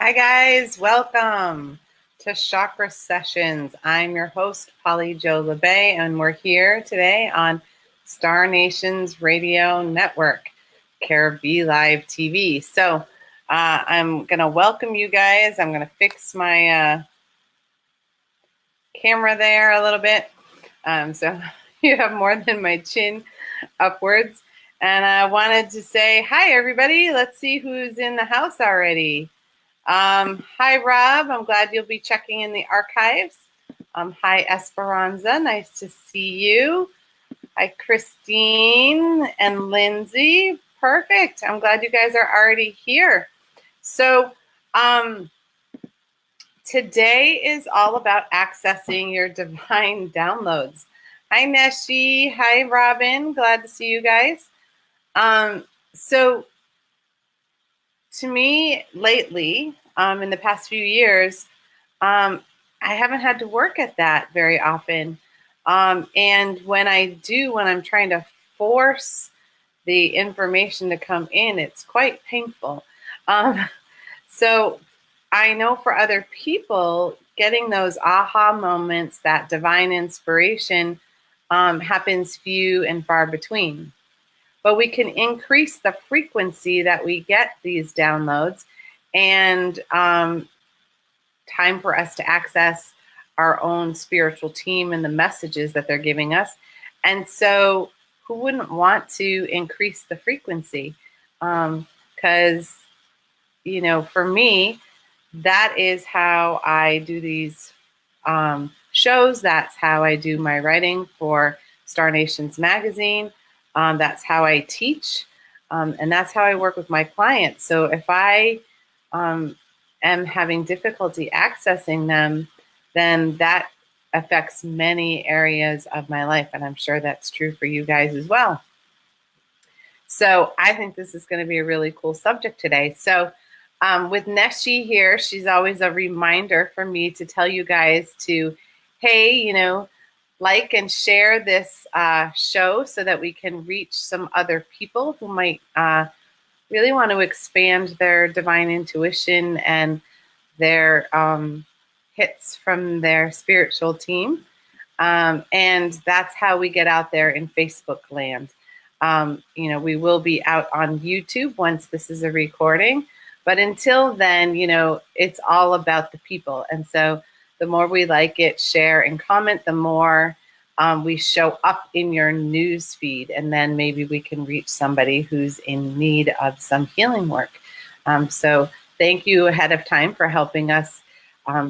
Hi guys, welcome to Chakra Sessions. I'm your host, Polly Jo Labbe, and we're here today on Star Nations Radio Network, Caribbean Live TV. So I'm going to welcome you guys. I'm going to fix my camera there a little bit so you have more than my chin upwards. And I wanted to say hi, everybody. Let's see who's in the house already. Hi, Rob. I'm glad you'll be checking in the archives. Hi, Esperanza. Nice to see you. Hi, Christine and Lindsay. Perfect. I'm glad you guys are already here. So today is all about accessing your divine downloads. Hi, Neshi. Hi, Robin. Glad to see you guys. So to me, lately, in the past few years, I haven't had to work at that very often. And when I do, when I'm trying to force the information to come in, it's quite painful. So I know for other people, getting those aha moments, that divine inspiration, happens few and far between. But we can increase the frequency that we get these downloads, and time for us to access our own spiritual team and the messages that they're giving us. And so who wouldn't want to increase the frequency? Because, for me, that is how I do these shows. That's how I do my writing for Star Nations magazine. That's how I teach. And that's how I work with my clients. So if I am having difficulty accessing them, then that affects many areas of my life. And I'm sure that's true for you guys as well. So I think this is going to be a really cool subject today. So with Neshi here, she's always a reminder for me to tell you guys to, hey, like and share this show so that we can reach some other people who might really want to expand their divine intuition and their hits from their spiritual team. And that's how we get out there in Facebook land. We will be out on YouTube once this is a recording. But until then, it's all about the people. And so the more we like it, share, and comment, the more we show up in your news feed. And then maybe we can reach somebody who's in need of some healing work. So thank you ahead of time for helping us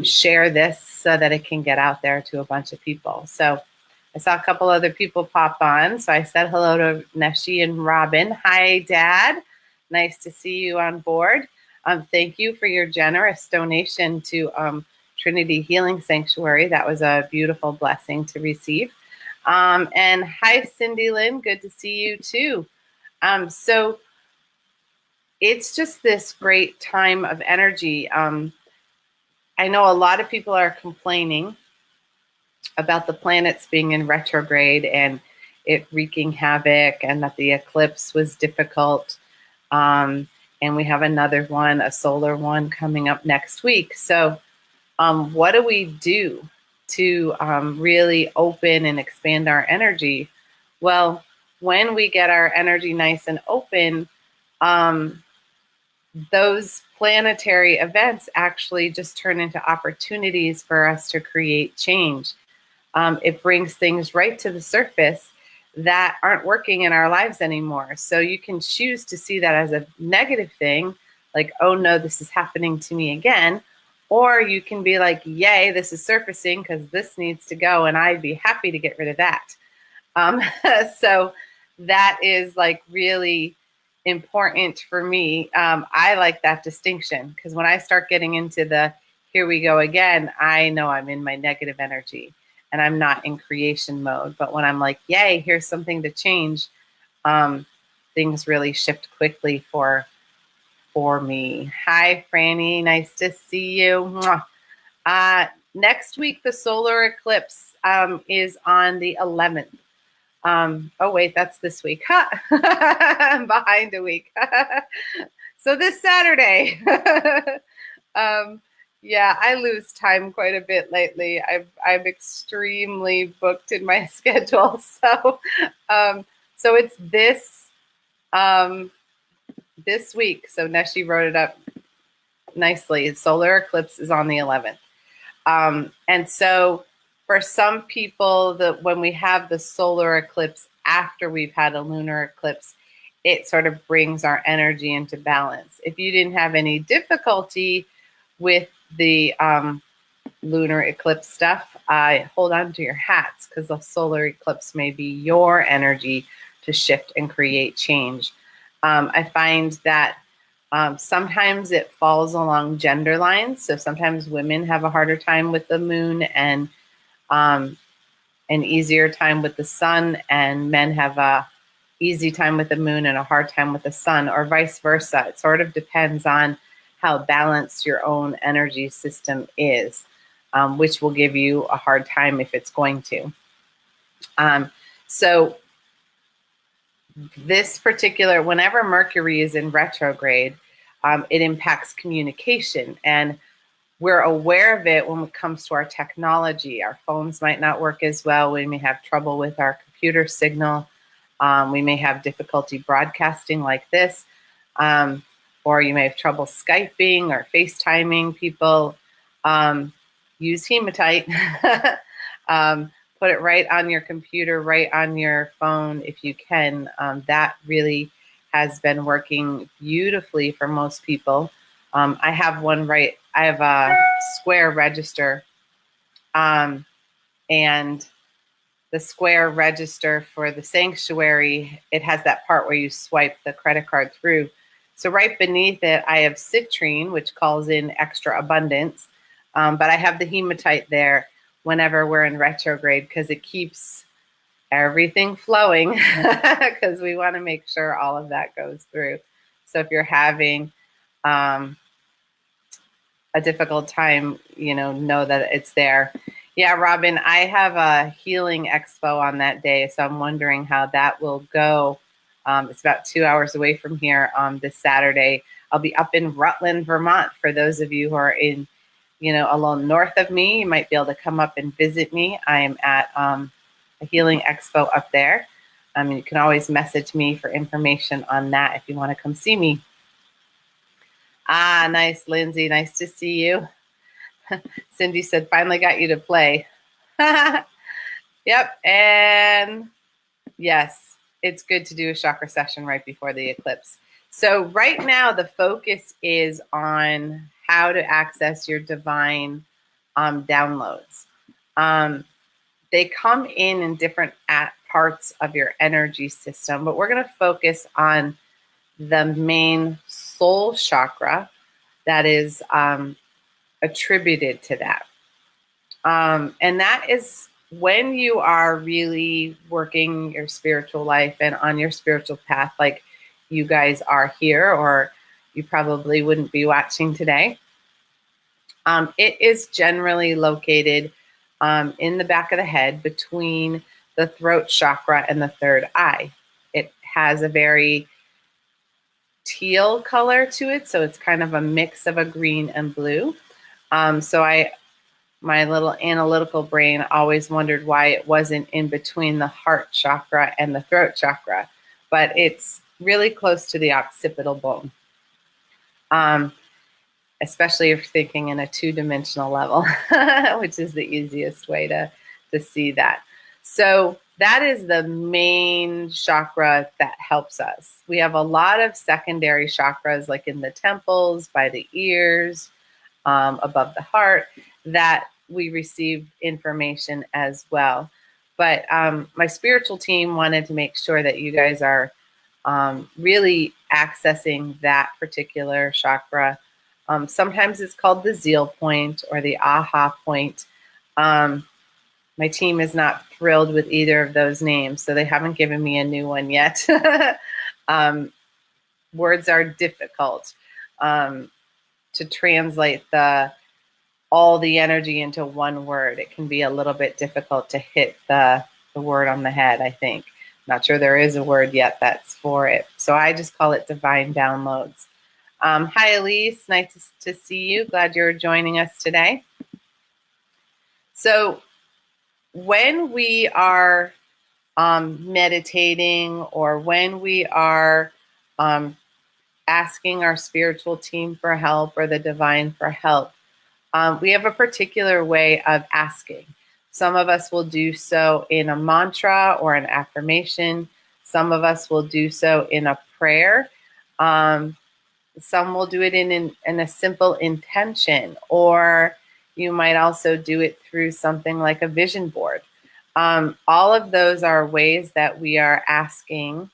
share this so that it can get out there to a bunch of people. So I saw a couple other people pop on. So I said hello to Neshi and Robin. Hi, Dad. Nice to see you on board. Thank you for your generous donation to Trinity Healing Sanctuary. That was a beautiful blessing to receive. And hi, Cindy Lynn. Good to see you too. So it's just this great time of energy. I know a lot of people are complaining about the planets being in retrograde and it wreaking havoc, and that the eclipse was difficult. And we have another one, a solar one, coming up next week. So what do we do to really open and expand our energy? Well, when we get our energy nice and open, those planetary events actually just turn into opportunities for us to create change. It brings things right to the surface that aren't working in our lives anymore. So you can choose to see that as a negative thing, like, oh no, this is happening to me again. Or you can be like, yay, this is surfacing because this needs to go, and I'd be happy to get rid of that. So that is like really important for me. I like that distinction, because when I start getting into the here we go again, I know I'm in my negative energy and I'm not in creation mode. But when I'm like, yay, here's something to change, things really shift quickly for me. Hi, Franny. Nice to see you. Next week, the solar eclipse is on the 11th. Oh, wait, that's this week. I'm behind a week. So this Saturday. Yeah, I lose time quite a bit lately. I'm extremely booked in my schedule. So it's um, this week. So Neshi wrote it up nicely. Solar eclipse is on the 11th. And so for some people, when we have the solar eclipse after we've had a lunar eclipse, it sort of brings our energy into balance. If you didn't have any difficulty with the lunar eclipse stuff, hold on to your hats, because the solar eclipse may be your energy to shift and create change. I find that sometimes it falls along gender lines. So sometimes women have a harder time with the moon and an easier time with the sun, and men have a easy time with the moon and a hard time with the sun, or vice versa. It sort of depends on how balanced your own energy system is, which will give you a hard time if it's going to. So this particular, whenever Mercury is in retrograde, it impacts communication, and we're aware of it when it comes to our technology. Our phones might not work as well. We may have trouble with our computer signal. We may have difficulty broadcasting like this, or you may have trouble Skyping or FaceTiming people. Use hematite. Put it right on your computer, right on your phone if you can. That really has been working beautifully for most people. I have one I have a square register, and the square register for the sanctuary, it has that part where you swipe the credit card through. So right beneath it, I have citrine, which calls in extra abundance, but I have the hematite there whenever we're in retrograde, because it keeps everything flowing, because we want to make sure all of that goes through. So if you're having a difficult time, know that it's there. Yeah, Robin, I have a healing expo on that day, so I'm wondering how that will go. It's about 2 hours away from here this Saturday. I'll be up in Rutland, Vermont. For those of you who are in, a little north of me, you might be able to come up and visit me. I am at a healing expo up there. You can always message me for information on that if you want to come see me. Ah, nice, Lindsay. Nice to see you. Cindy said, finally got you to play. Yep. And yes, it's good to do a chakra session right before the eclipse. So right now, the focus is on how to access your divine downloads. They come in different parts of your energy system, but we're going to focus on the main soul chakra that is attributed to that. And that is when you are really working your spiritual life and on your spiritual path, like you guys are here, or you probably wouldn't be watching today. It is generally located in the back of the head between the throat chakra and the third eye. It has a very teal color to it, so it's kind of a mix of a green and blue. My little analytical brain always wondered why it wasn't in between the heart chakra and the throat chakra, but it's really close to the occipital bone, especially if you're thinking in a two-dimensional level, which is the easiest way to see that. So that is the main chakra that helps us. We have a lot of secondary chakras, like in the temples, by the ears, above the heart, that we receive information as well. But my spiritual team wanted to make sure that you guys are really accessing that particular chakra. Sometimes it's called the zeal point or the aha point. My team is not thrilled with either of those names, so they haven't given me a new one yet. Words are difficult to translate all the energy into one word. It can be a little bit difficult to hit the word on the head, I think. Not sure there is a word yet that's for it. So I just call it divine downloads. Hi, Elise. Nice to see you. Glad you're joining us today. So when we are meditating, or when we are asking our spiritual team for help or the divine for help, we have a particular way of asking. Some of us will do so in a mantra or an affirmation. Some of us will do so in a prayer. Some will do it in a simple intention, or you might also do it through something like a vision board. All of those are ways that we are asking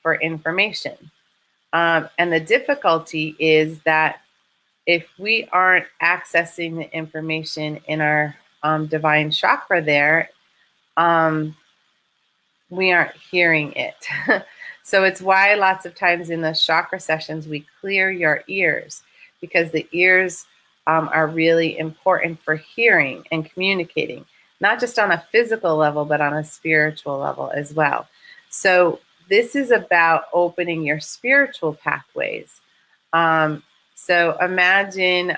for information. And the difficulty is that if we aren't accessing the information in our divine chakra there, we aren't hearing it. So it's why lots of times in the chakra sessions, we clear your ears, because the ears are really important for hearing and communicating, not just on a physical level, but on a spiritual level as well. So this is about opening your spiritual pathways. So imagine,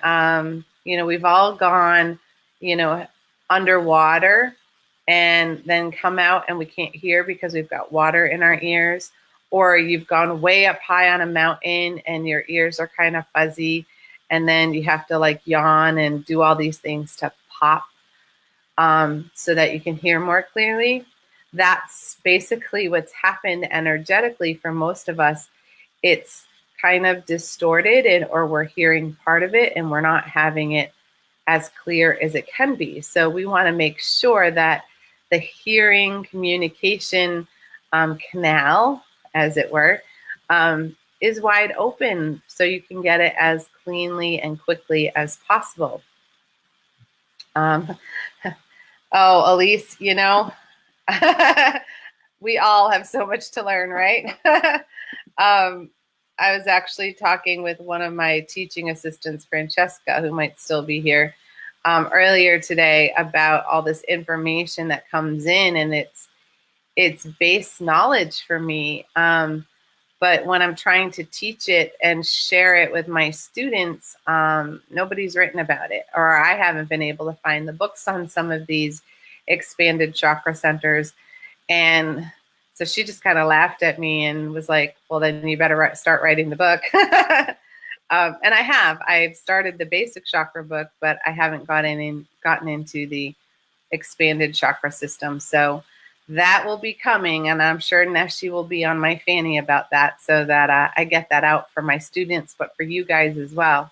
we've all gone, underwater and then come out and we can't hear because we've got water in our ears. Or you've gone way up high on a mountain and your ears are kind of fuzzy, and then you have to like yawn and do all these things to pop so that you can hear more clearly. That's basically what's happened energetically for most of us. It's kind of distorted, or we're hearing part of it and we're not having it as clear as it can be. So we want to make sure that the hearing communication canal, as it were, is wide open so you can get it as cleanly and quickly as possible. Oh, Elise, we all have so much to learn, right? I was actually talking with one of my teaching assistants, Francesca, who might still be here, earlier today, about all this information that comes in, and it's base knowledge for me. But when I'm trying to teach it and share it with my students, nobody's written about it, or I haven't been able to find the books on some of these expanded chakra centers. And so she just kind of laughed at me and was like, well, then you better start writing the book. And I've started the basic chakra book, but I haven't gotten into the expanded chakra system. So that will be coming, and I'm sure Neshi will be on my fanny about that, so that I get that out for my students, but for you guys as well,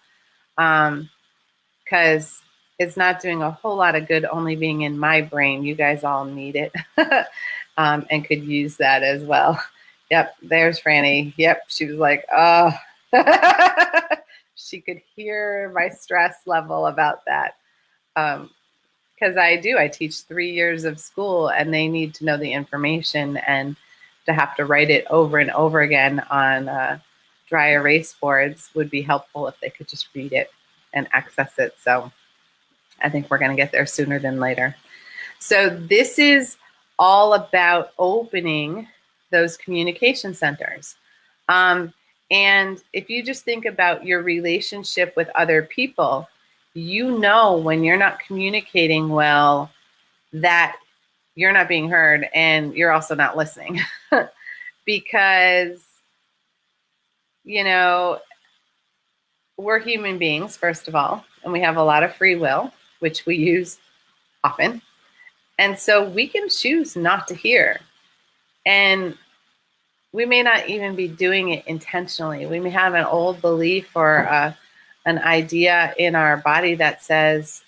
because it's not doing a whole lot of good only being in my brain. You guys all need it and could use that as well. Yep, there's Franny. Yep, she was like, oh. She could hear my stress level about that. Because I teach 3 years of school, and they need to know the information, and to have to write it over and over again on dry erase boards would be helpful if they could just read it and access it. So I think we're going to get there sooner than later. So this is all about opening those communication centers. And if you just think about your relationship with other people, when you're not communicating well, that you're not being heard, and you're also not listening. Because, we're human beings, first of all, and we have a lot of free will, which we use often. And so we can choose not to hear. And we may not even be doing it intentionally. We may have an old belief or an idea in our body that says,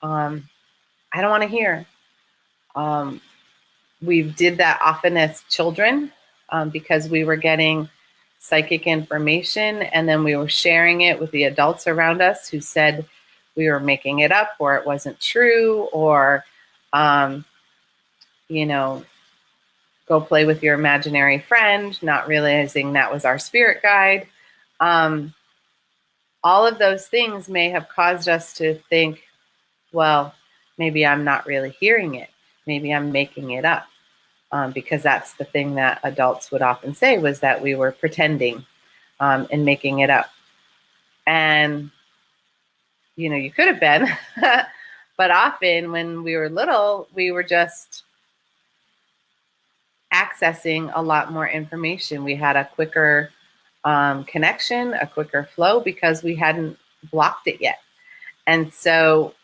I don't want to hear. We did that often as children because we were getting psychic information, and then we were sharing it with the adults around us who said we were making it up, or it wasn't true, or, go play with your imaginary friend, not realizing that was our spirit guide. All of those things may have caused us to think, well, maybe I'm not really hearing it. Maybe I'm making it up. Because that's the thing that adults would often say, was that we were pretending and making it up. And, you could have been, but often when we were little, we were just accessing a lot more information. We had a quicker connection, a quicker flow because we hadn't blocked it yet. And so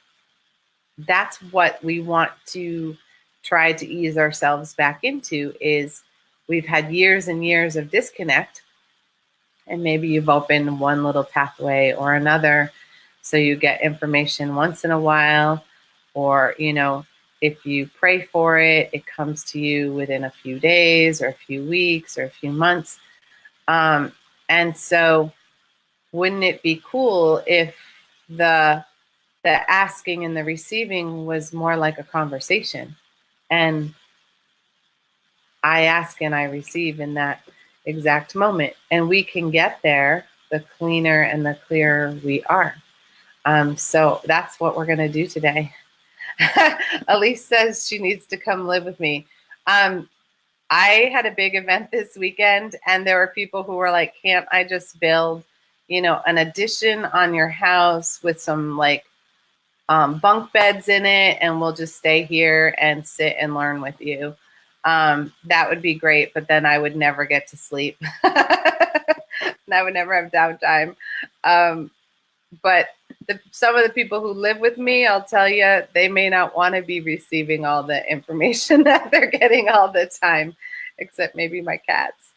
that's what we want to try to ease ourselves back into is we've had years and years of disconnect, and maybe you've opened one little pathway or another. So you get information once in a while, or, if you pray for it, it comes to you within a few days or a few weeks or a few months. And so wouldn't it be cool if the asking and the receiving was more like a conversation, and I ask and I receive in that exact moment, and we can get there the cleaner and the clearer we are. So that's what we're going to do today. Elise says she needs to come live with me. I had a big event this weekend, and there were people who were like, can't I just build, an addition on your house with some bunk beds in it, and we'll just stay here and sit and learn with you. That would be great, but then I would never get to sleep. And I would never have downtime. But some of the people who live with me, I'll tell you, they may not want to be receiving all the information that they're getting all the time, except maybe my cats.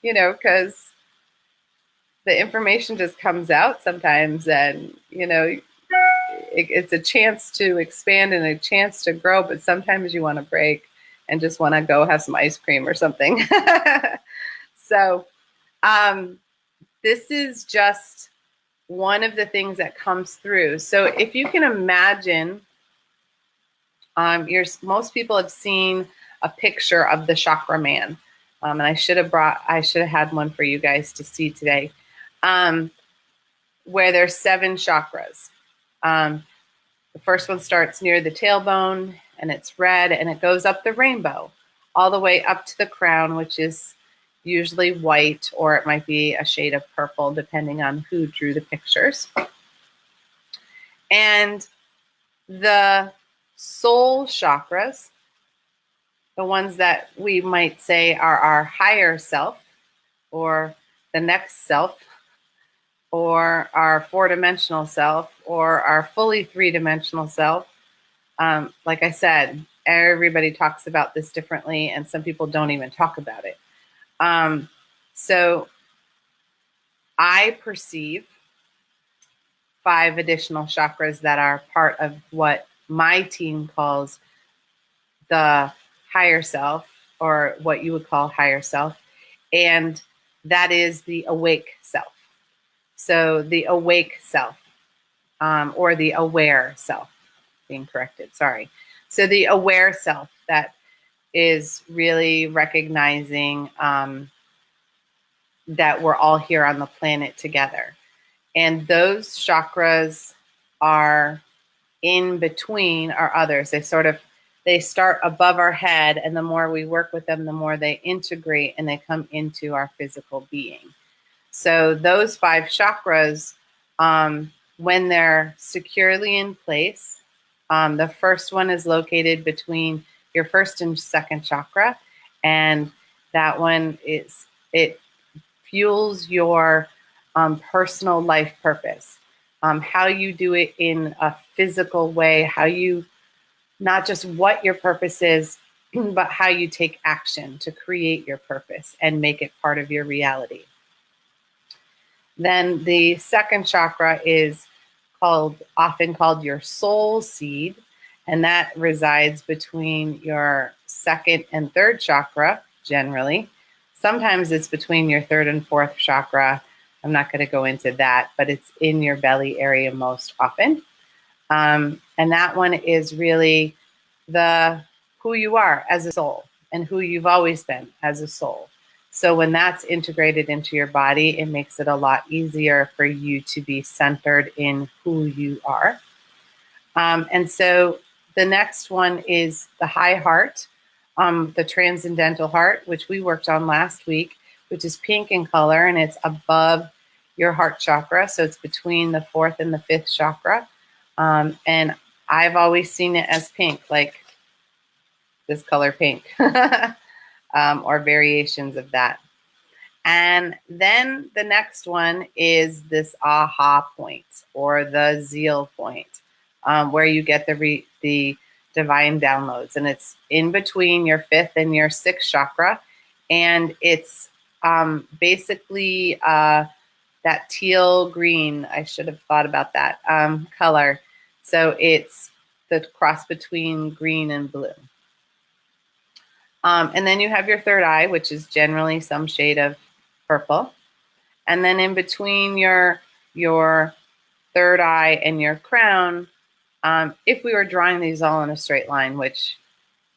Because the information just comes out sometimes, and, it's a chance to expand and a chance to grow, but sometimes you want to break and just want to go have some ice cream or something. So this is just one of the things that comes through. So if you can imagine, most people have seen a picture of the chakra man. And I should have had one for you guys to see today, where there's 7 chakras. The first one starts near the tailbone, and it's red, and it goes up the rainbow all the way up to the crown, which is usually white, or it might be a shade of purple, depending on who drew the pictures. And the soul chakras, the ones that we might say are our higher self, or the next self, or our 4-dimensional self, or our fully 3-dimensional self. Like I said, everybody talks about this differently, and some people don't even talk about it. So I perceive 5 additional chakras that are part of what my team calls the higher self, or what you would call higher self, and that is the awake self. So the awake self, or the aware self, being corrected, sorry. So the aware self, that is really recognizing that we're all here on the planet together. And those chakras are in between our others. They start above our head, and the more we work with them, the more they integrate and they come into our physical being. So those 5 chakras, when they're securely in place, the first one is located between your first and second chakra, and that one it fuels your personal life purpose. How you do it in a physical way, how you, not just what your purpose is, but how you take action to create your purpose and make it part of your reality. Then the second chakra is often called your soul seed, and that resides between your second and third chakra, generally. Sometimes it's between your third and fourth chakra. I'm not going to go into that, but it's in your belly area most often. And that one is really who you are as a soul, and who you've always been as a soul. So when that's integrated into your body, it makes it a lot easier for you to be centered in who you are. And so the next one is the high heart, the transcendental heart, which we worked on last week, which is pink in color, and it's above your heart chakra. So it's between the fourth and the fifth chakra. And I've always seen it as pink, like this color pink, or variations of that. And then the next one is this aha point, or the zeal point, where you get the divine downloads. And it's in between your fifth and your sixth chakra. And it's basically that teal green. I should have thought about that color. So it's the cross between green and blue. And then you have your third eye, which is generally some shade of purple. And then in between your third eye and your crown, if we were drawing these all in a straight line, which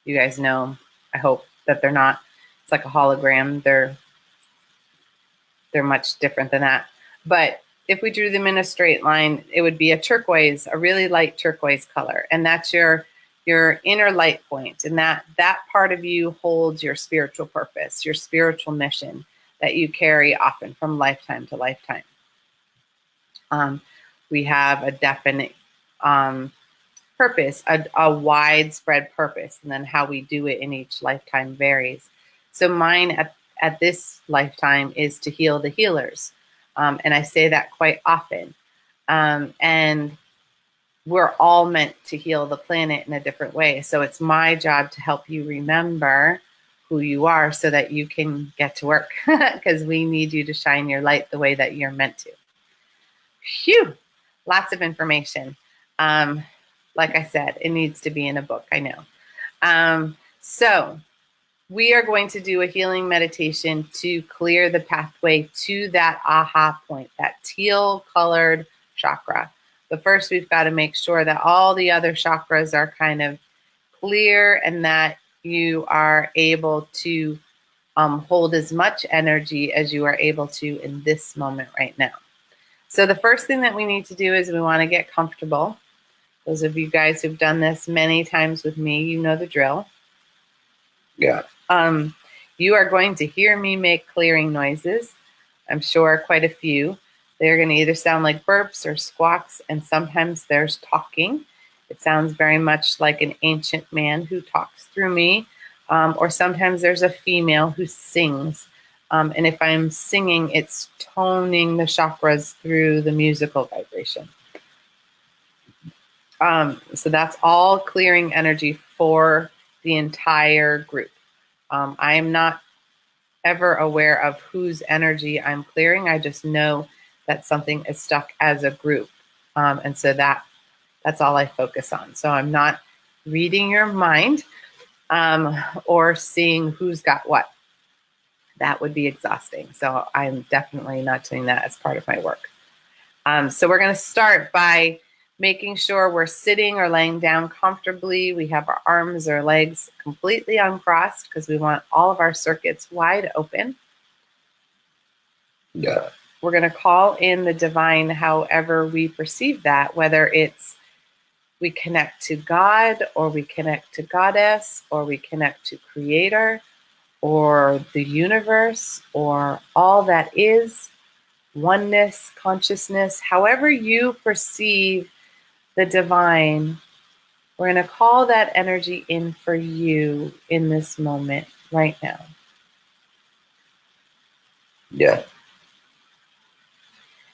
you guys know, I hope that they're not. It's like a hologram. They're much different than that. But if we drew them in a straight line, it would be a turquoise, a really light turquoise color. And that's your inner light point. And that part of you holds your spiritual purpose, your spiritual mission that you carry often from lifetime to lifetime. We have a definite purpose, a widespread purpose, and then how we do it in each lifetime varies. So mine at this lifetime is to heal the healers. And I say that quite often. And we're all meant to heal the planet in a different way. So it's my job to help you remember who you are so that you can get to work, because we need you to shine your light the way that you're meant to. Phew, lots of information. Like I said, it needs to be in a book, I know. So we are going to do a healing meditation to clear the pathway to that aha point, that teal colored chakra. But first, we've got to make sure that all the other chakras are kind of clear and that you are able to hold as much energy as you are able to in this moment right now. So the first thing that we need to do is we want to get comfortable. Those of you guys who've done this many times with me, you know the drill. Yeah. You are going to hear me make clearing noises. I'm sure quite a few. They're going to either sound like burps or squawks, and sometimes there's talking. It sounds very much like an ancient man who talks through me, or sometimes there's a female who sings. And if I'm singing, it's toning the chakras through the musical vibration. So that's all clearing energy for the entire group. I am not ever aware of whose energy I'm clearing. I just know that something is stuck as a group. And so that's all I focus on. So I'm not reading your mind or seeing who's got what. That would be exhausting. So I'm definitely not doing that as part of my work. So we're going to start by making sure we're sitting or laying down comfortably. We have our arms or legs completely uncrossed because we want all of our circuits wide open. Yeah. We're going to call in the divine however we perceive that, whether it's we connect to God, or we connect to Goddess, or we connect to Creator, or the universe, or all that is, oneness, consciousness, however you perceive the divine. We're going to call that energy in for you in this moment right now. Yeah.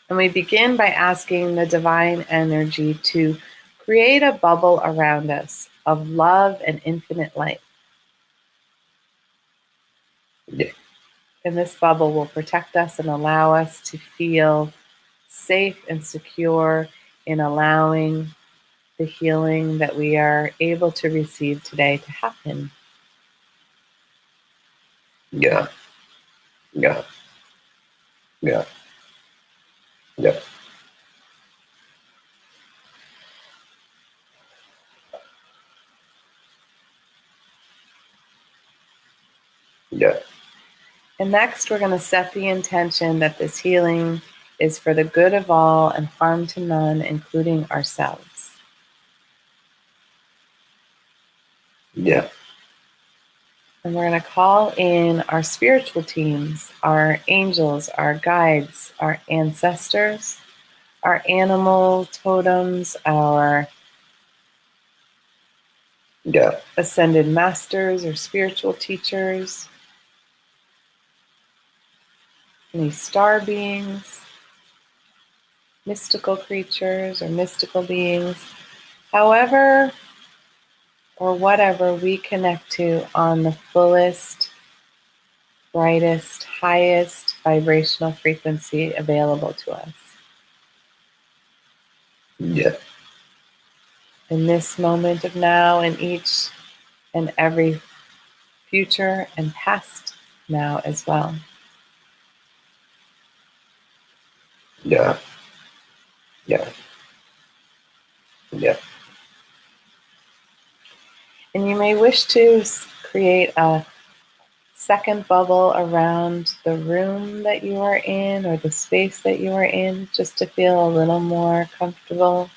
And we begin by asking the divine energy to create a bubble around us of love and infinite light. Yeah. And this bubble will protect us and allow us to feel safe and secure in allowing the healing that we are able to receive today to happen. Yeah. Yeah. Yeah. Yeah. Yeah. And next, we're going to set the intention that this healing is for the good of all and harm to none, including ourselves. Yeah. And we're going to call in our spiritual teams, our angels, our guides, our ancestors, our animal totems, our ascended masters or spiritual teachers, any star beings, mystical creatures or mystical beings, however or whatever we connect to on the fullest, brightest, highest vibrational frequency available to us. Yeah. In this moment of now, and each and every future and past now as well. Yeah. Yeah. Yeah. And you may wish to create a second bubble around the room that you are in or the space that you are in, just to feel a little more comfortable.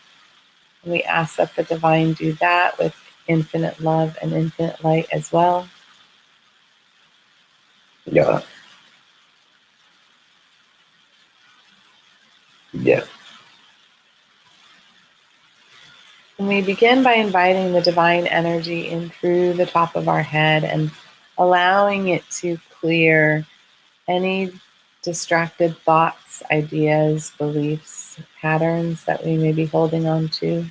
And we ask that the divine do that with infinite love and infinite light as well. Yeah. Yeah. And we begin by inviting the divine energy in through the top of our head and allowing it to clear any distracted thoughts, ideas, beliefs, patterns that we may be holding on to.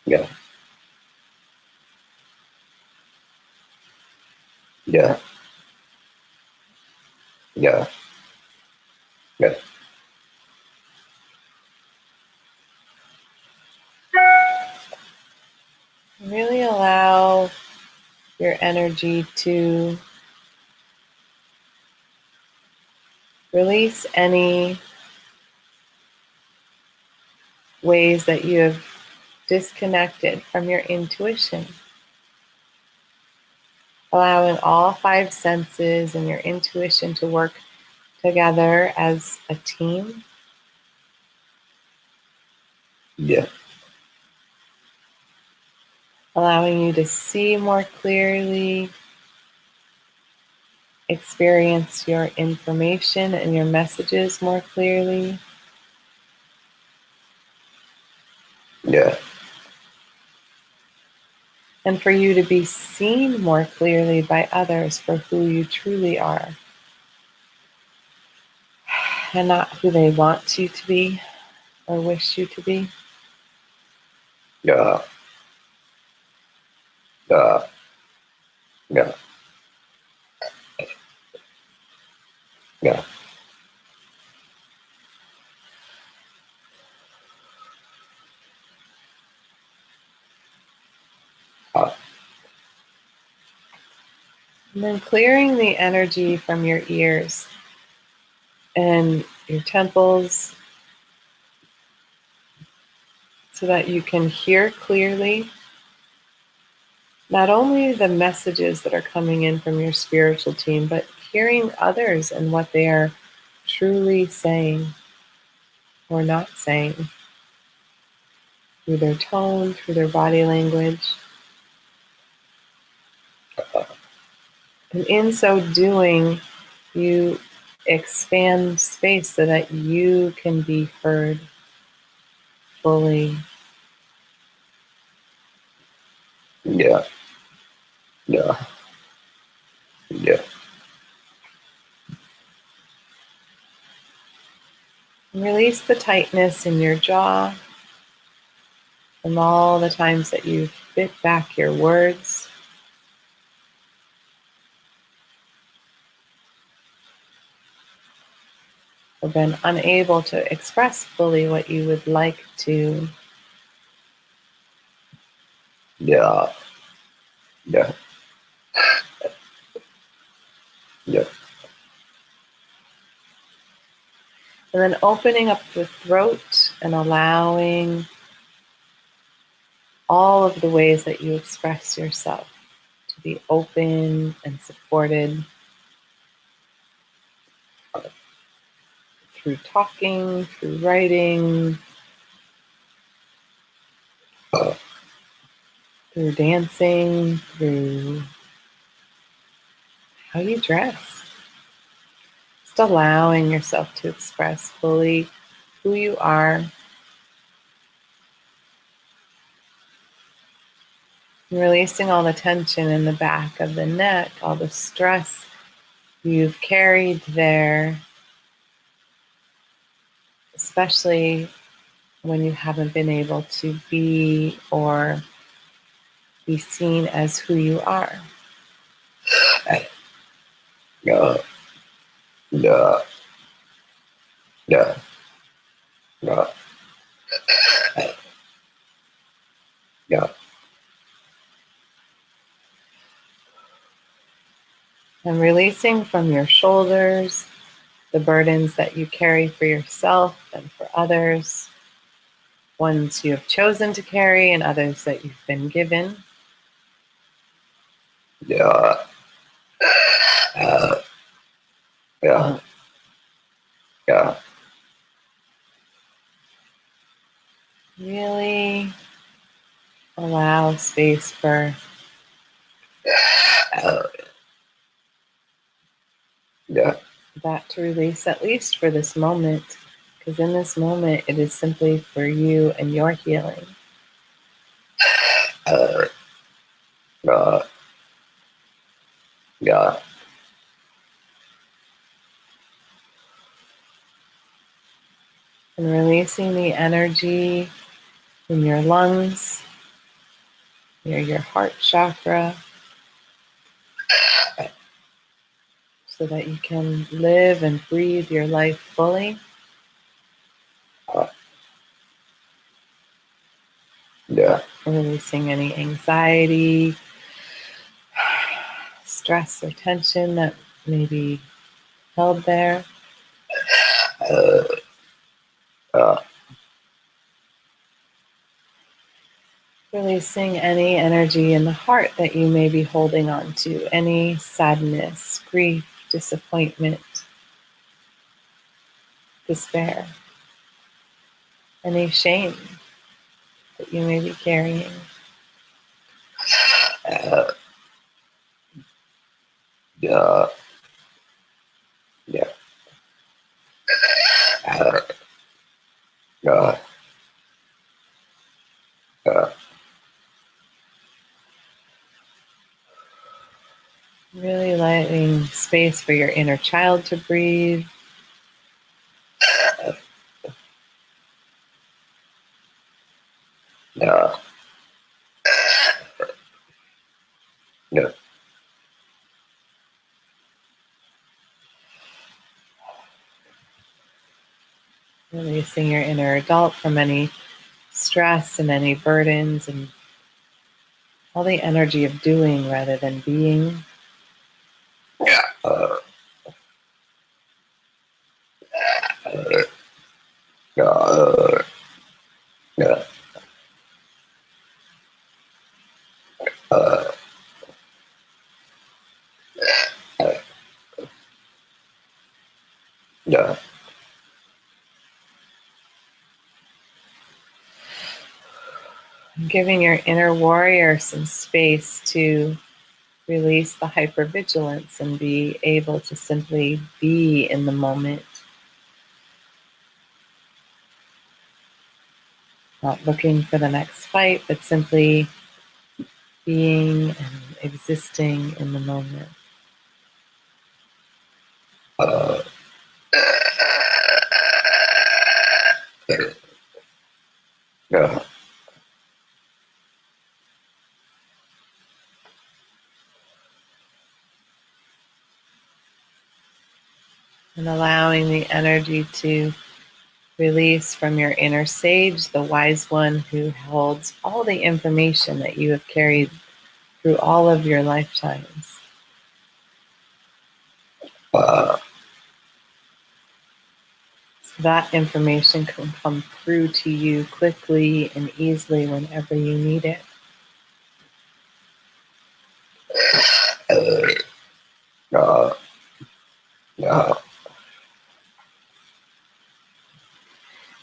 Yeah. Yeah. Yeah. Yeah. Really allow your energy to release any ways that you have disconnected from your intuition. Allowing all five senses and your intuition to work together as a team. Yeah. Allowing you to see more clearly, experience your information and your messages more clearly. Yeah. And for you to be seen more clearly by others for who you truly are, and not who they want you to be or wish you to be. Yeah. Yeah. Yeah. Yeah. And then clearing the energy from your ears and your temples so that you can hear clearly not only the messages that are coming in from your spiritual team, but hearing others and what they are truly saying or not saying through their tone, through their body language. And in so doing, you expand space so that you can be heard fully. Yeah. Yeah. Yeah. And release the tightness in your jaw from all the times that you bit back your words. Or been unable to express fully what you would like to. Yeah. Yeah. Yeah. And then opening up the throat and allowing all of the ways that you express yourself to be open and supported through talking, through writing, through dancing, through how you dress. Just allowing yourself to express fully who you are. And releasing all the tension in the back of the neck, all the stress you've carried there, especially when you haven't been able to be or be seen as who you are. Yeah. Yeah. Yeah. Yeah. Yeah. And releasing from your shoulders the burdens that you carry for yourself and for others, ones you have chosen to carry and others that you've been given. Yeah. Yeah. Yeah. Really allow space for Yeah. that to release, at least for this moment, because in this moment it is simply for you and your healing. Yeah. Yeah. And releasing the energy in your lungs, near your heart chakra, so that you can live and breathe your life fully. Yeah. Releasing any anxiety, stress, or tension that may be held there. Releasing any energy in the heart that you may be holding on to, any sadness, grief, disappointment, despair, any shame that you may be carrying. Yeah. Yeah. Yeah. Yeah. Really letting space for your inner child to breathe. Yeah. Yeah. Releasing your inner adult from any stress and any burdens and all the energy of doing rather than being. Yeah. Yeah. Giving your inner warrior some space to release the hypervigilance and be able to simply be in the moment, not looking for the next fight, but simply being and existing in the moment. Yeah. And allowing the energy to release from your inner sage, the wise one who holds all the information that you have carried through all of your lifetimes. So that information can come through to you quickly and easily whenever you need it. Yeah. Yeah.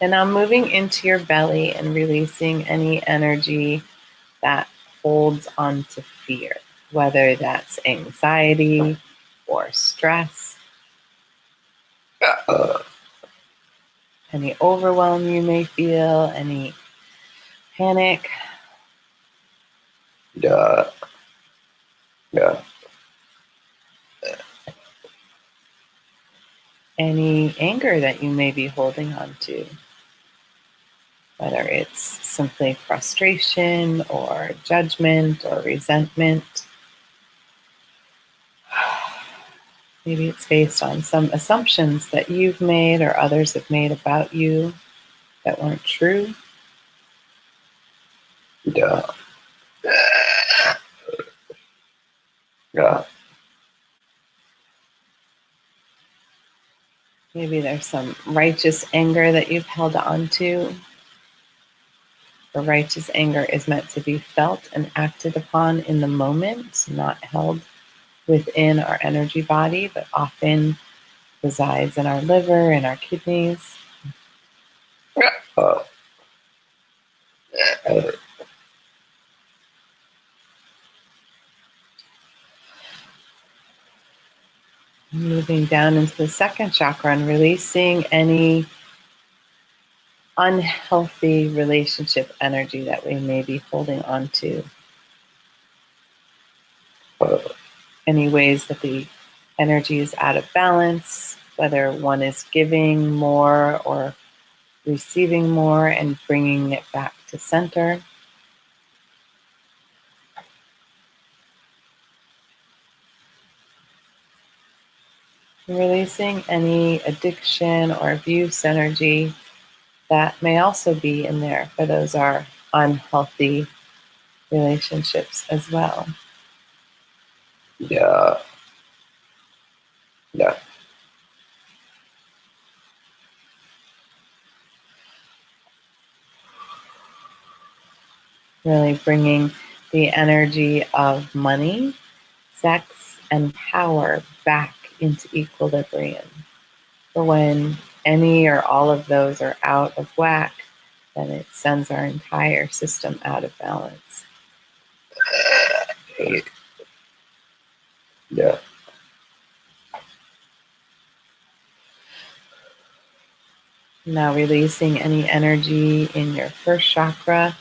And now moving into your belly and releasing any energy that holds onto fear, whether that's anxiety or stress, uh, any overwhelm you may feel, any panic, yeah, yeah, any anger that you may be holding on to, whether it's simply frustration or judgment or resentment. Maybe it's based on some assumptions that you've made or others have made about you that weren't true. yeah, yeah, Maybe there's some righteous anger that you've held on to. The righteous anger is meant to be felt and acted upon in the moment, not held within our energy body, but often resides in our liver and our kidneys. uh, uh, Moving down into the second chakra and releasing any unhealthy relationship energy that we may be holding on to. Any ways that the energy is out of balance, whether one is giving more or receiving more and bringing it back to center. Releasing any addiction or abuse energy that may also be in there, for those are unhealthy relationships as well. yeah, yeah, Really bringing the energy of money, sex, and power back into equilibrium. For when any or all of those are out of whack, then it sends our entire system out of balance. yeah, Now releasing any energy in your first chakra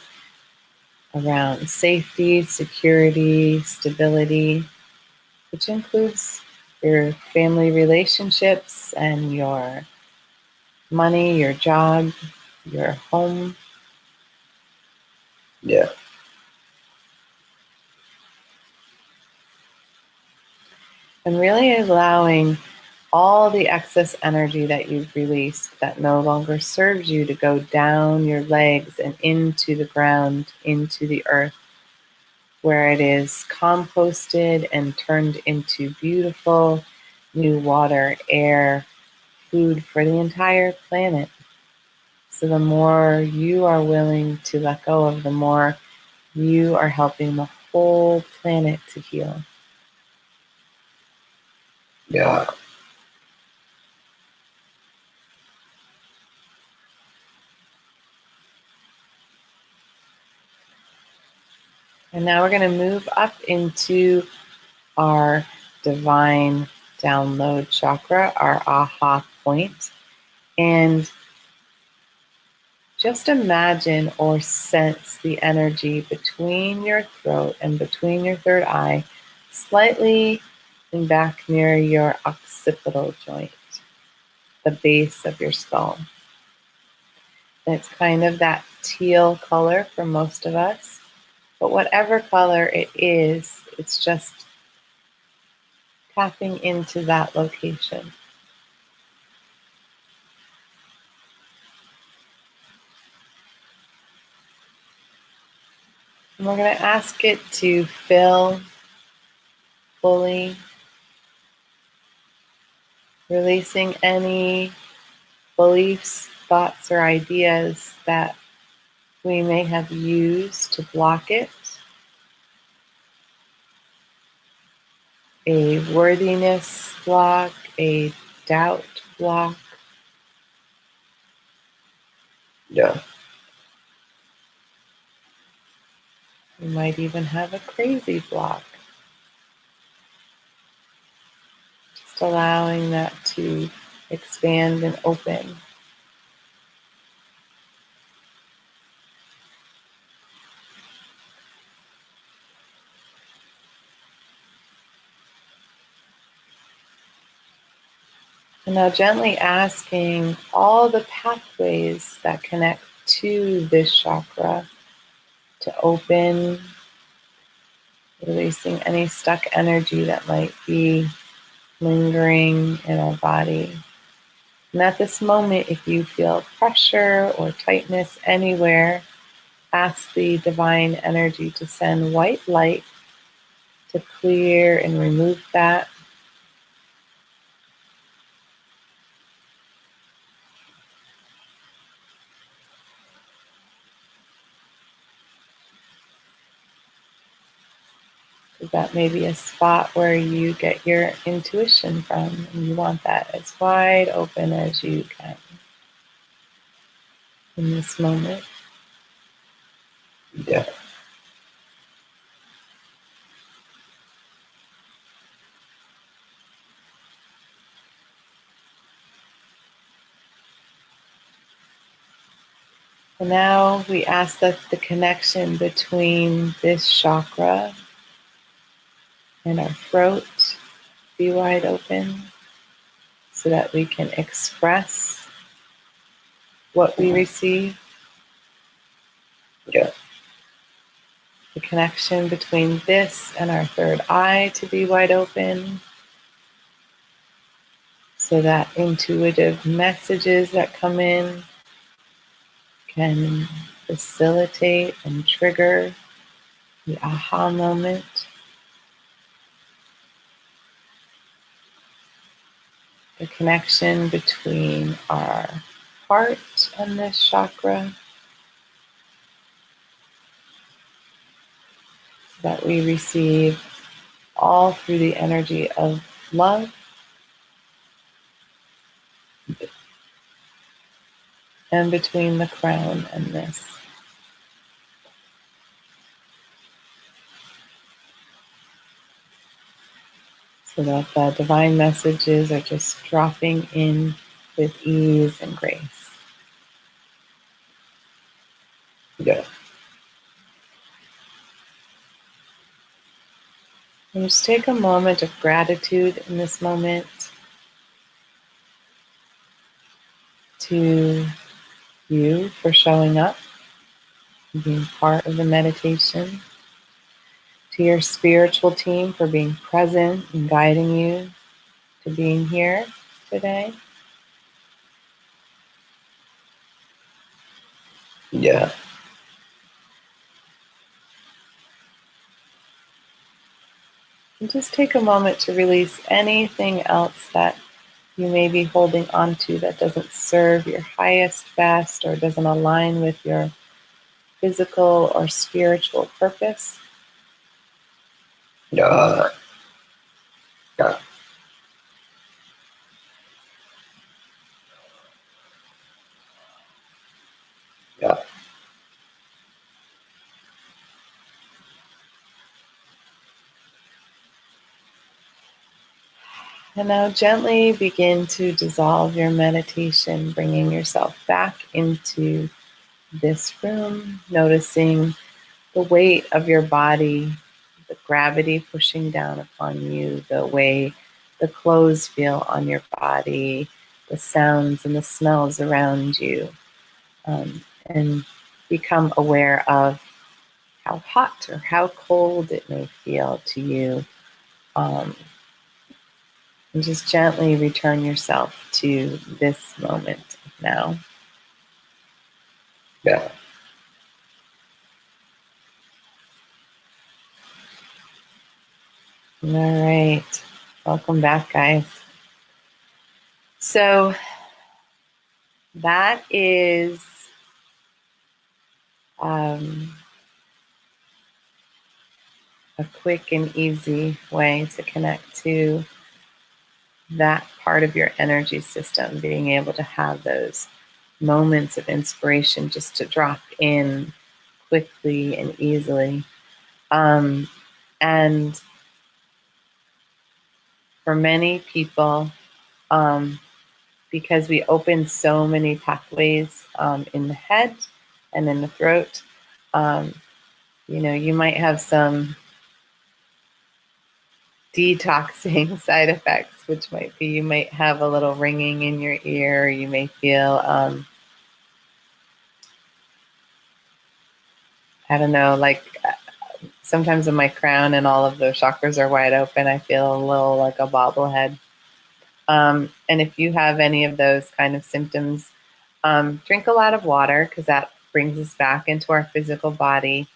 around safety, security, stability, which includes your family relationships and your money, your job, your home. yeah, And really allowing all the excess energy that you've released that no longer serves you to go down your legs and into the ground, into the earth, where it is composted and turned into beautiful new water, air, food for the entire planet. So the more you are willing to let go of, the more you are helping the whole planet to heal. yeah, And now we're going to move up into our divine download chakra, our aha point. And just imagine or sense the energy between your throat and between your third eye, slightly in back near your occipital joint, the base of your skull. And it's kind of that teal color for most of us, but whatever color it is, it's just tapping into that location. And we're going to ask it to fill fully, releasing any beliefs, thoughts, or ideas that we may have used to block it. A worthiness block, a doubt block. yeah, We might even have a crazy block. just allowing that to expand and open. And now gently asking all the pathways that connect to this chakra to open, releasing any stuck energy that might be lingering in our body. And at this moment, if you feel pressure or tightness anywhere, ask the divine energy to send white light to clear and remove that. That may be a spot where you get your intuition from, and you want that as wide open as you can in this moment. Yeah. And now we ask that the connection between this chakra and our throat be wide open so that we can express what we receive. Yeah. The connection between this and our third eye to be wide open so that intuitive messages that come in can facilitate and trigger the aha moment. The connection between our heart and this chakra so that we receive all through the energy of love, and between the crown and this. So that the divine messages are just dropping in with ease and grace. Yeah. And just take a moment of gratitude in this moment to you for showing up and being part of the meditation, to your spiritual team for being present and guiding you to being here today. Yeah. And just take a moment to release anything else that you may be holding on to that doesn't serve your highest best or doesn't align with your physical or spiritual purpose. Yeah. Yeah. Yeah. And now gently begin to dissolve your meditation, bringing yourself back into this room, noticing the weight of your body, the gravity pushing down upon you, the way the clothes feel on your body, the sounds and the smells around you, and become aware of how hot or how cold it may feel to you. And just gently return yourself to this moment now. Yeah. All right. Welcome back, guys. So that is a quick and easy way to connect to that part of your energy system, being able to have those moments of inspiration just to drop in quickly and easily. And for many people, because we open so many pathways in the head and in the throat, you might have some detoxing side effects, which might be you might have a little ringing in your ear. You may feel, I don't know, like sometimes when my crown and all of those chakras are wide open, I feel a little like a bobblehead. And if you have any of those kind of symptoms, drink a lot of water because that brings us back into our physical body,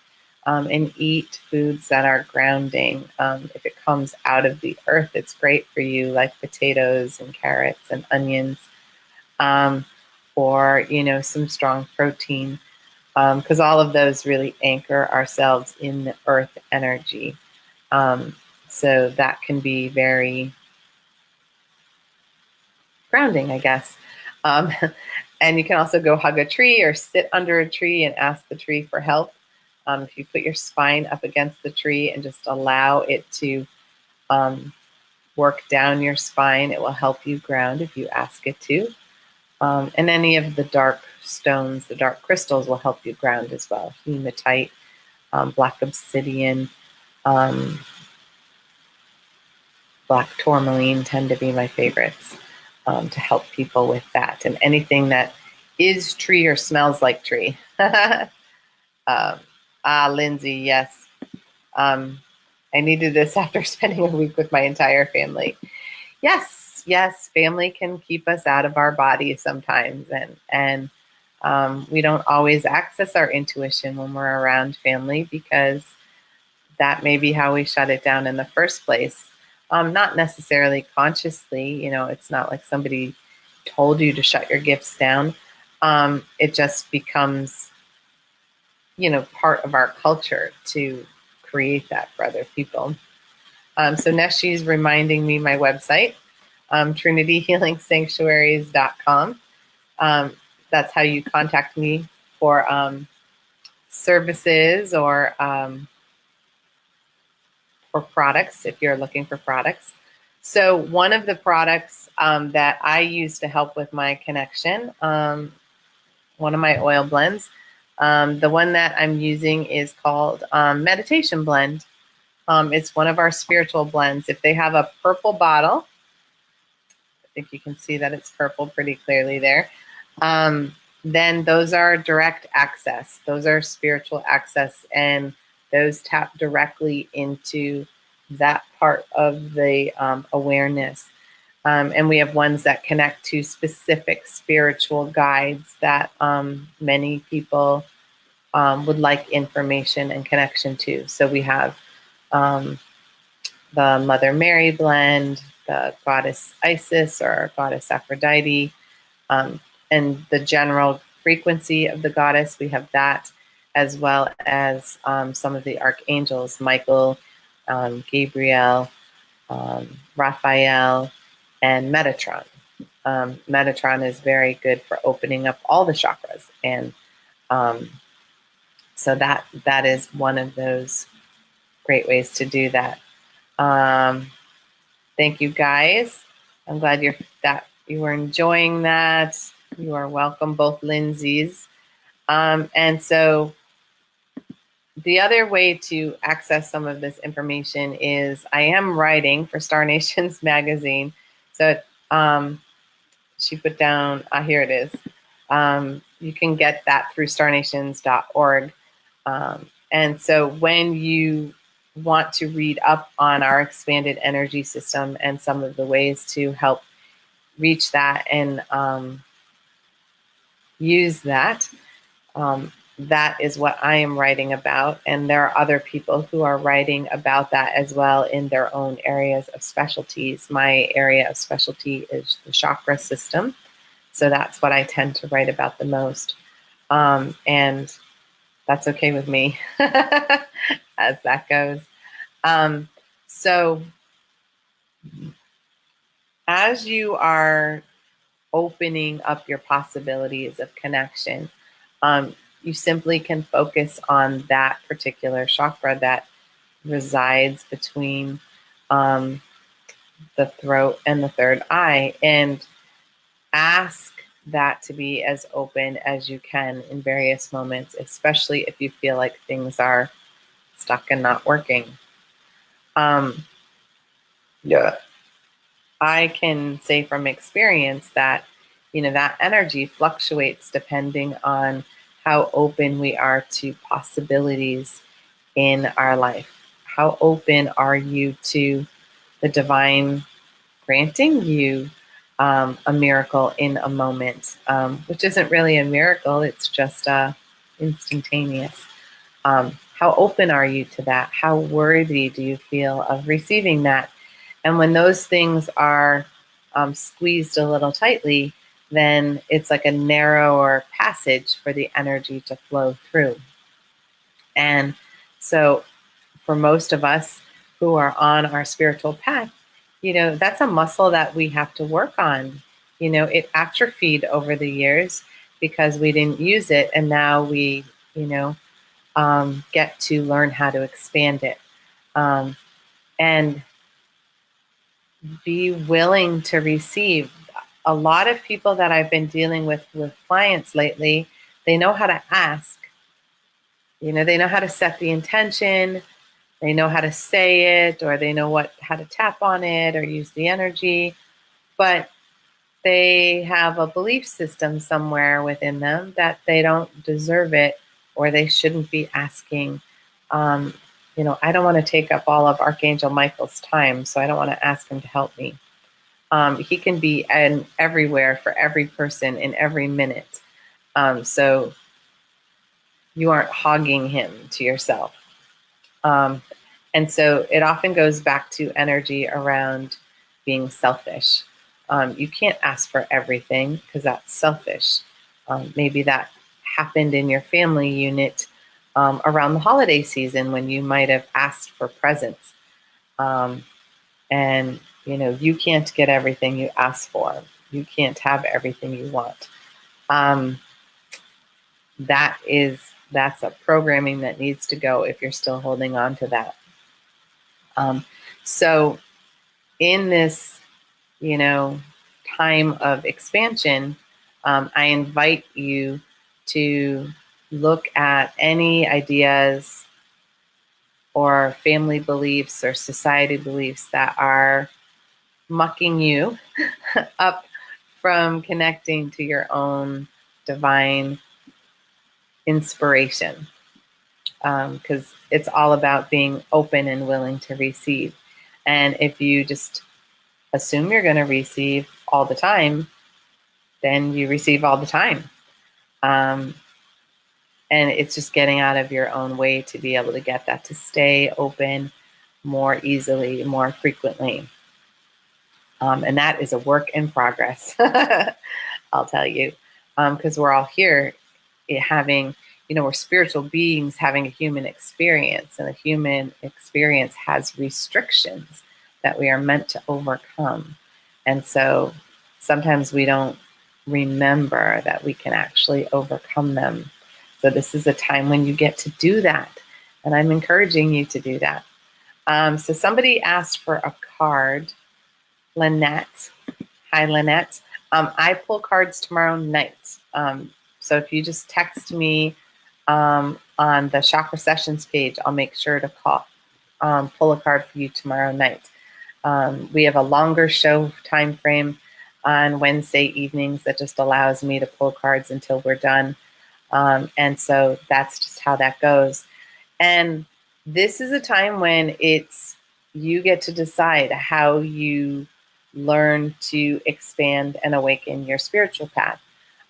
and eat foods that are grounding. If it comes out of the earth, it's great for you, like potatoes and carrots and onions, or some strong protein, because all of those really anchor ourselves in the earth energy. So that can be very grounding, I guess. Um, and you can also go hug a tree or sit under a tree and ask the tree for help. If you put your spine up against the tree and just allow it to work down your spine, it will help you ground if you ask it to. And any of the dark stones, the dark crystals will help you ground as well. Hematite, black obsidian, black tourmaline tend to be my favorites to help people with that. And anything that is tree or smells like tree. Lindsay, yes. I needed this after spending a week with my entire family. Yes, family can keep us out of our bodies sometimes, and we don't always access our intuition when we're around family because that may be how we shut it down in the first place. Not necessarily consciously, it's not like somebody told you to shut your gifts down. It just becomes, part of our culture to create that for other people. So Neshi's reminding me my website, trinityhealingsanctuaries.com. That's how you contact me for services or for products if you're looking for products. So one of the products that I use to help with my connection, one of my oil blends, the one that I'm using is called Meditation Blend. It's one of our spiritual blends. If they have a purple bottle, I think you can see that it's purple pretty clearly there, then those are direct access. Those are spiritual access, and those tap directly into that part of the awareness. And we have ones that connect to specific spiritual guides that many people would like information and connection to. So we have the Mother Mary blend, the Goddess Isis or Goddess Aphrodite, and the general frequency of the goddess. We have that, as well as some of the archangels, Michael, Gabriel, Raphael, and Metatron. Metatron is very good for opening up all the chakras, and so that is one of those great ways to do that. Thank you, guys. I'm glad you were enjoying that. You are welcome, both Lindsays. And so the other way to access some of this information is I am writing for Star Nations magazine. So she put down, here it is. You can get that through starnations.org. And so when you want to read up on our expanded energy system and some of the ways to help reach that and use that, that is what I am writing about. And there are other people who are writing about that as well in their own areas of specialties. My area of specialty is the chakra system. So that's what I tend to write about the most. And that's okay with me as that goes. So as you are opening up your possibilities of connection, you simply can focus on that particular chakra that resides between the throat and the third eye, and ask that to be as open as you can in various moments, especially if you feel like things are stuck and not working. Yeah. I can say from experience that, that energy fluctuates depending on how open we are to possibilities in our life. How open are you to the divine granting you a miracle in a moment, which isn't really a miracle, it's just instantaneous. How open are you to that? How worthy do you feel of receiving that? And when those things are squeezed a little tightly, then it's like a narrower passage for the energy to flow through. And so, for most of us who are on our spiritual path, that's a muscle that we have to work on. It atrophied over the years because we didn't use it, and now we, get to learn how to expand it. And be willing to receive. A lot of people that I've been dealing with clients lately, they know how to ask. They know how to set the intention, they know how to say it, or they know how to tap on it or use the energy, but they have a belief system somewhere within them that they don't deserve it or they shouldn't be asking. I don't want to take up all of Archangel Michael's time, so I don't want to ask him to help me. He can be everywhere for every person in every minute. So you aren't hogging him to yourself. And so it often goes back to energy around being selfish. You can't ask for everything because that's selfish. Maybe that happened in your family unit around the holiday season when you might have asked for presents. And you can't get everything you ask for. You can't have everything you want. That's a programming that needs to go if you're still holding on to that. So in this, time of expansion, I invite you to look at any ideas or family beliefs or society beliefs that are mucking you up from connecting to your own divine inspiration. Because it's all about being open and willing to receive. And if you just assume you're going to receive all the time, then you receive all the time. And it's just getting out of your own way to be able to get that, to stay open more easily, more frequently. And that is a work in progress, I'll tell you, because we're all here having, we're spiritual beings having a human experience, and a human experience has restrictions that we are meant to overcome. And so sometimes we don't remember that we can actually overcome them. So this is a time when you get to do that. And I'm encouraging you to do that. So somebody asked for a card. Lynette. Hi, Lynette. I pull cards tomorrow night. So if you just text me on the Chakra Sessions page, I'll make sure to pull a card for you tomorrow night. We have a longer show time frame on Wednesday evenings that just allows me to pull cards until we're done. And so that's just how that goes. And this is a time when you get to decide how you learn to expand and awaken your spiritual path.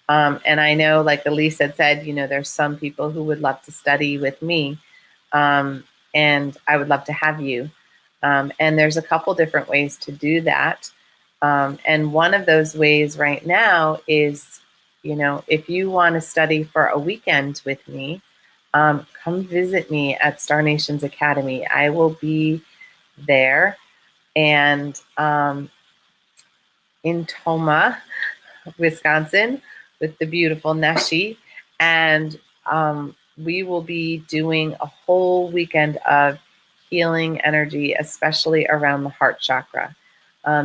And I know, like Elise had said, there's some people who would love to study with me, and I would love to have you. And there's a couple different ways to do that. And one of those ways right now is, if you want to study for a weekend with me, come visit me at Star Nations Academy. I will be there. And in Toma, Wisconsin, with the beautiful Neshi. And we will be doing a whole weekend of healing energy, especially around the heart chakra.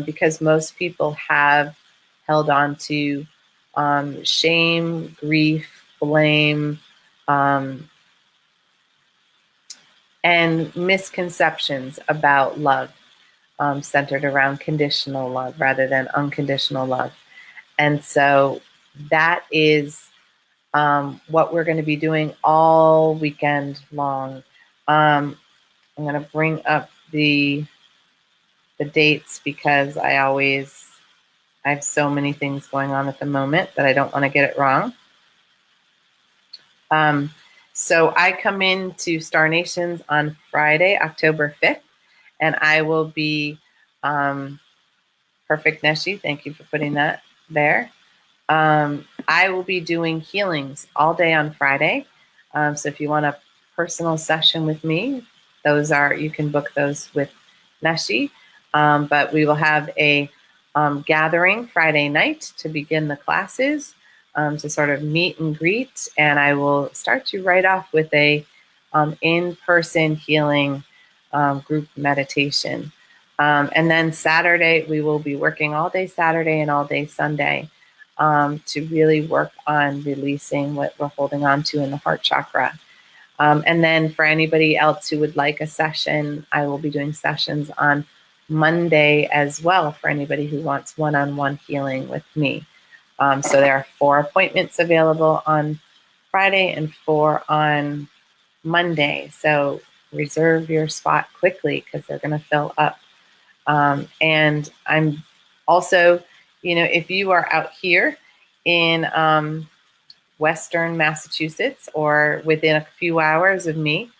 because most people have held on to shame, grief, blame, and misconceptions about love, centered around conditional love rather than unconditional love. And so that is what we're going to be doing all weekend long. I'm going to bring up the dates because I have so many things going on at the moment that I don't want to get it wrong. So I come into Star Nations on Friday, October 5th, and I will be perfect, Neshi. Thank you for putting that there. I will be doing healings all day on Friday. So if you want a personal session with me, you can book those with Neshi. But we will have a gathering Friday night to begin the classes, to sort of meet and greet. And I will start you right off with a in-person healing group meditation. And then Saturday, we will be working all day Saturday and all day Sunday to really work on releasing what we're holding on to in the heart chakra. And then for anybody else who would like a session, I will be doing sessions on Monday as well for anybody who wants one-on-one healing with me. So there are 4 appointments available on Friday and 4 on Monday. So reserve your spot quickly because they're going to fill up. And I'm also, if you are out here in Western Massachusetts or within a few hours of me,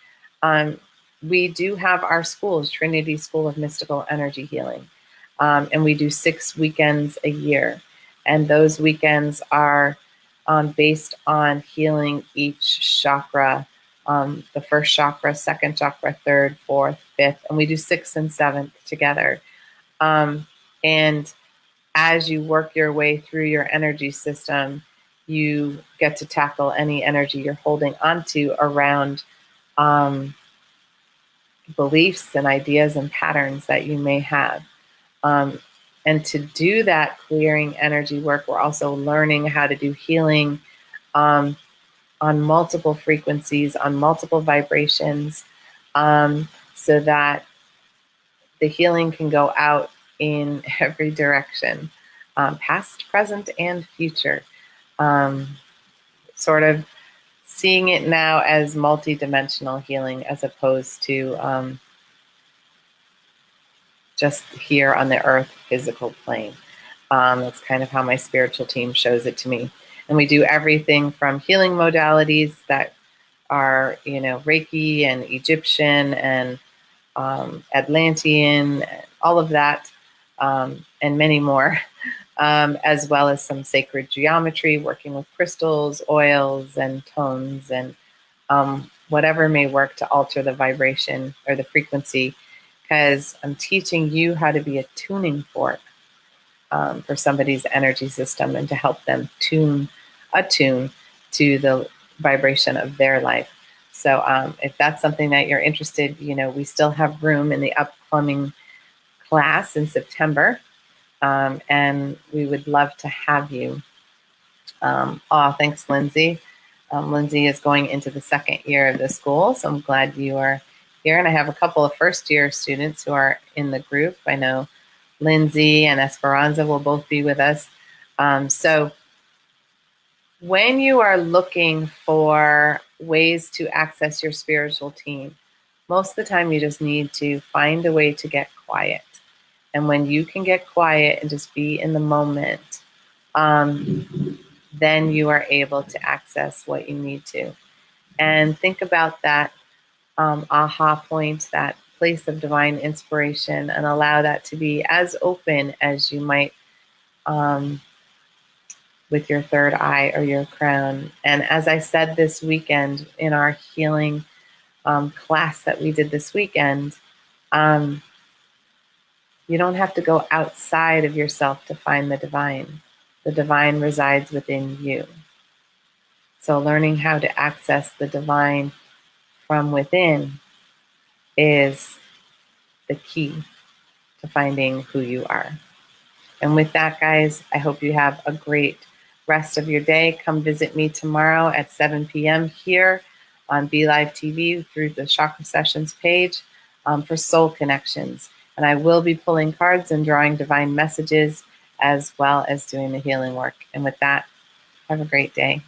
we do have our schools, Trinity School of Mystical Energy Healing. And we do 6 weekends a year. And those weekends are based on healing each chakra, the first chakra, second chakra, third, fourth, fifth, and we do 6th and 7th together. And as you work your way through your energy system, you get to tackle any energy you're holding onto around beliefs and ideas and patterns that you may have. And to do that clearing energy work, we're also learning how to do healing on multiple frequencies, on multiple vibrations, so that the healing can go out in every direction, past, present, and future. Sort of seeing it now as multidimensional healing as opposed to just here on the earth physical plane. That's kind of how my spiritual team shows it to me. And we do everything from healing modalities that are, Reiki and Egyptian and Atlantean, all of that, and many more, as well as some sacred geometry, working with crystals, oils, and tones, and whatever may work to alter the vibration or the frequency, because I'm teaching you how to be a tuning fork for somebody's energy system and to help them attune to the vibration of their life. So if that's something that you're interested, we still have room in the upcoming class in September, and we would love to have you. Thanks, Lindsay. Lindsay is going into the 2nd year of the school, so I'm glad you are here. And I have a couple of first-year students who are in the group. I know Lindsay and Esperanza will both be with us. So when you are looking for ways to access your spiritual team, most of the time you just need to find a way to get quiet. And when you can get quiet and just be in the moment, then you are able to access what you need to. And think about that aha point, that place of divine inspiration, and allow that to be as open as you might with your third eye or your crown. And as I said this weekend in our healing class that we did this weekend, you don't have to go outside of yourself to find the divine. The divine resides within you. So learning how to access the divine from within is the key to finding who you are. And with that, guys, I hope you have a great rest of your day. Come visit me tomorrow at 7 p.m. here on Be Live TV through the Chakra Sessions page for Soul Connections. And I will be pulling cards and drawing divine messages as well as doing the healing work. And with that, have a great day.